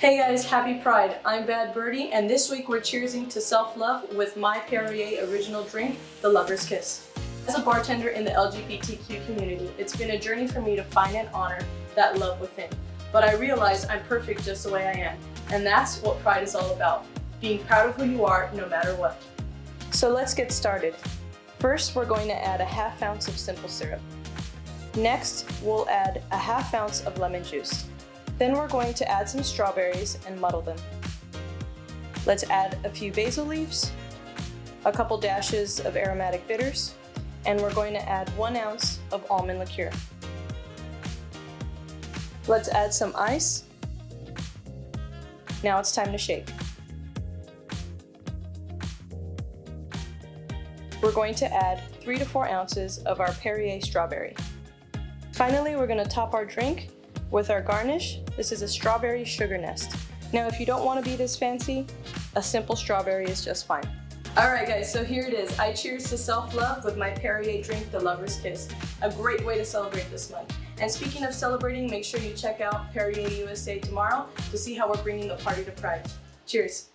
Hey guys, happy Pride. I'm BADBIRDY, and this week we're cheersing to self-love with my Perrier original drink, the Lover's Kiss. As a bartender in the LGBTQ community, it's been a journey for me to find and honor that love within. But I realize I'm perfect just the way I am, and that's what Pride is all about, being proud of who you are no matter what. So let's get started. First, we're going to add a ½ ounce of simple syrup. Next, we'll add a ½ ounce of lemon juice. Then we're going to add some strawberries and muddle them. Let's add a few basil leaves, a couple dashes of aromatic bitters, and we're going to add 1 ounce of almond liqueur. Let's add some ice. Now it's time to shake. We're going to add 3 to 4 ounces of our Perrier Strawberry. Finally, we're going to top our drink with our garnish. This is a strawberry sugar nest. Now, if you don't want to be this fancy, a simple strawberry is just fine. Alright guys, so here it is. I cheers to self-love with my Perrier drink, the Lover's Kiss. A great way to celebrate this month. And speaking of celebrating, make sure you check out Perrier USA tomorrow to see how we're bringing the party to Pride. Cheers!